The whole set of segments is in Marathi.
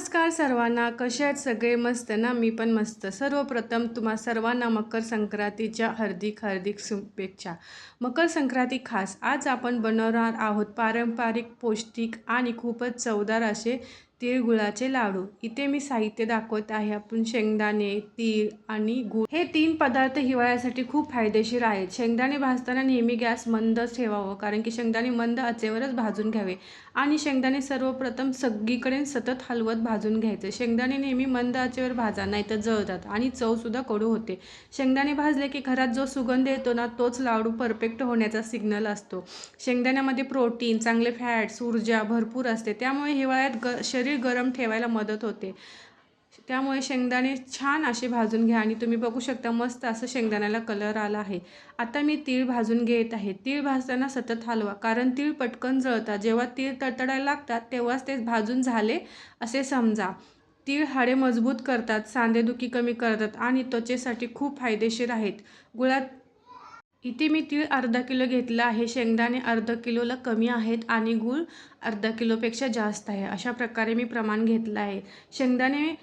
नमस्कार सर्वांना, कसे आहेत सगळे? मस्त ना? मी पण मस्त. सर्वप्रथम तुम्हा सर्वांना मकर संक्रांतीच्या हार्दिक हार्दिक शुभेच्छा. मकर संक्रांती खास आज आपण बनवणार आहोत पारंपरिक, पौष्टिक आणि खूपच चवदार असे तिळगुळाचे लाडू. इथे मी साहित्य दाखवत आहे. आपण शेंगदाणे, तीळ आणि गूळ हे 3 पदार्थ हिवाळ्यासाठी खूप फायदेशीर आहेत. शेंगदाणे भाजताना नेहमी गॅस मंदच ठेवावं, कारण की शेंगदाणे मंद आचेवरच भाजून घ्यावे आणि शेंगदाणे सर्वप्रथम सगळीकडे सतत हलवत भाजून घ्यायचे. शेंगदाणे नेहमी मंद आचेवर भाजा, नाहीतर जळतात आणि चवसुद्धा कडू होते. शेंगदाणे भाजले की घरात जो सुगंध येतो ना, तोच लाडू परफेक्ट होण्याचा सिग्नल असतो. शेंगदाण्यामध्ये प्रोटीन, चांगले फॅट्स, ऊर्जा भरपूर असते. त्यामुळे हिवाळ्यात शरीर गरम ठेवायला मदत होते. त्यामुळे शेंगदाणे छान असे भाजून घ्या आणि तुम्ही बघू शकता मस्त असं शेंगदाण्याला कलर आला आहे. आता मी तीळ भाजून घेत आहे. तीळ भाजताना सतत हलवा, कारण तीळ पटकन जळतात. जेव्हा तीळ तडतडायला लागतात तेव्हाच ते भाजून झाले असे समजा. तीळ हाडे मजबूत करतात, सांधेदुखी कमी करतात आणि त्वचेसाठी खूप फायदेशीर आहेत. गुळात इथे मी तीळ अर्धा किलो घेतला आहे, शेंगदाणे अर्धा किलोला कमी आहेत आणि गूळ अर्धा किलोपेक्षा जास्त आहे. अशा प्रकारे मी प्रमाण घेतलं आहे. शेंगदाणे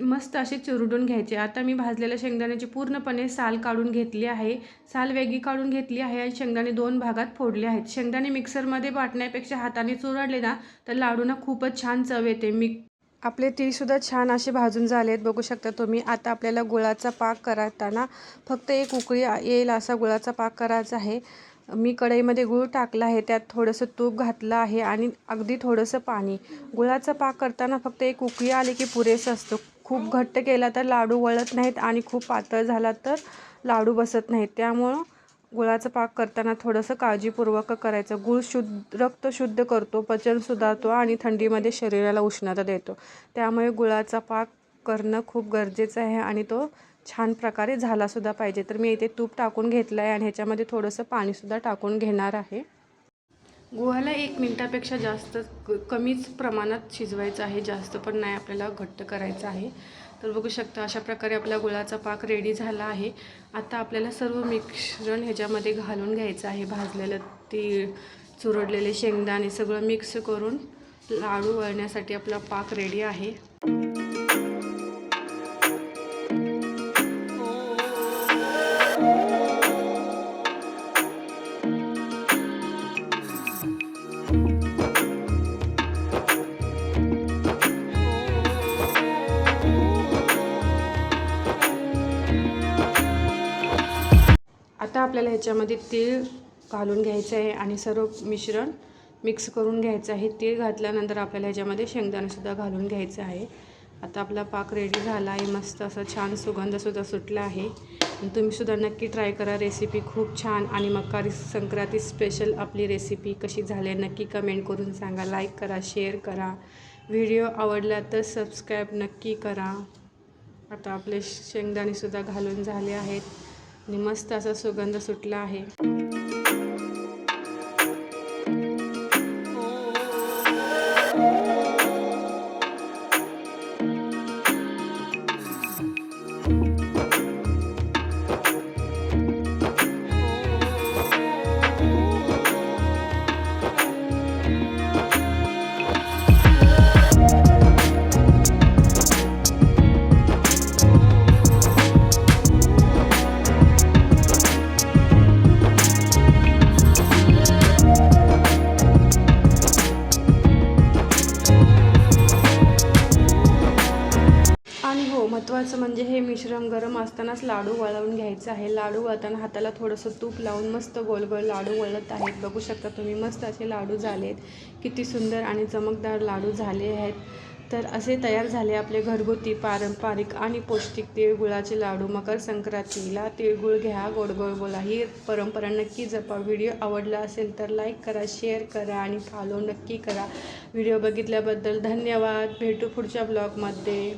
मस्त असे चुरडून घ्यायचे. आता मी भाजलेल्या शेंगदाण्याची पूर्णपणे साल काढून घेतली आहे. साल वेगळी काढून घेतली आहे आणि शेंगदाणे 2 भागात फोडले आहेत. शेंगदाणे मिक्सरमध्ये वाटण्यापेक्षा हाताने चुरडले ना, तर लाडूना खूपच छान चव येते. आपले तीळसुद्धा छान असे भाजून झाले आहेत, बघू शकता तुम्ही. आता आपल्याला गुळाचा पाक करताना फक्त एक उकळी येईल असा गुळाचा पाक करायचा आहे. मी कढईमध्ये गूळ टाकला आहे, त्यात थोडंसं तूप घातलं आहे आणि अगदी थोडंसं पाणी. गुळाचा पाक करताना फक्त एक उकळी आली की पुरेसं असतं. खूप घट्ट केला तर लाडू वळत नाहीत आणि खूप पातळ झाला तर लाडू बसत नाहीत. त्यामुळं गुळाचा पाक करताना थोडंसं काळजीपूर्वक करायचं. गूळ रक्त शुद्ध करतो, पचन सुधारतो आणि थंडीमध्ये शरीराला उष्णता देतो. त्यामुळे गुळाचा पाक करणं खूप गरजेचं आहे आणि तो छान प्रकारे झालासुद्धा पाहिजे. तर मी इथे तूप टाकून घेतलं आहे आणि ह्याच्यामध्ये थोडंसं पाणीसुद्धा टाकून घेणार आहे. गुळाला 1 मिनिटापेक्षा जास्त कमीच प्रमाणात शिजवायचं आहे, जास्त पण नाही आपल्याला घट्ट करायचं आहे. तर बघू शकता अशा प्रकारे आपला गुळाचा पाक रेडी झाला आहे. आता आपल्याला सर्व मिश्रण ह्याच्यामध्ये घालून घ्यायचं आहे. भाजलेलं तीळ, चुरडलेले शेंगदाणे सगळं मिक्स करून लाडू वळण्यासाठी आपला पाक रेडी आहे. आता आपल्याला ह्याच्यामध्ये तीळ घालून घ्यायचं आहे आणि सर्व मिश्रण मिक्स करून घ्यायचं आहे. तीळ घातल्यानंतर आपल्याला ह्याच्यामध्ये शेंगदाणेसुद्धा घालून घ्यायचं आहे. आता आपला पाक रेडी झाला आहे. मस्त असं छान सुगंधसुद्धा सुटला आहे. तुम्हीसुद्धा नक्की ट्राय करा. रेसिपी खूप छान आणि मकर संक्रांती स्पेशल आपली रेसिपी कशी झाली आहे नक्की कमेंट करून सांगा. लाईक करा, शेअर करा. व्हिडिओ आवडला तर सबस्क्राईब नक्की करा. आता आपले शेंगदाणेसुद्धा घालून झाले आहेत आणि मस्त असा सुगंध सुटला आहे. महत्त्वाचं म्हणजे हे मिश्रण गरम असतानाच लाडू वळवून घ्यायचं आहे. लाडू वळताना हाताला थोडंसं तूप लावून मस्त गोल गोल लाडू वळत आहेत. बघू शकता तुम्ही मस्त असे लाडू झाले आहेत. किती सुंदर आणि चमकदार लाडू झाले आहेत. तर असे तयार झाले आपले घरगुती पारंपरिक आणि पौष्टिक तिळगुळाचे लाडू. मकर संक्रांतीला तिळगुळ घ्या, गोड गोड बोला. ही परंपरा नक्की जपा. व्हिडिओ आवडला असेल तर लाईक करा, शेअर करा आणि फॉलो नक्की करा. व्हिडिओ बघितल्याबद्दल धन्यवाद. भेटू पुढच्या ब्लॉगमध्ये.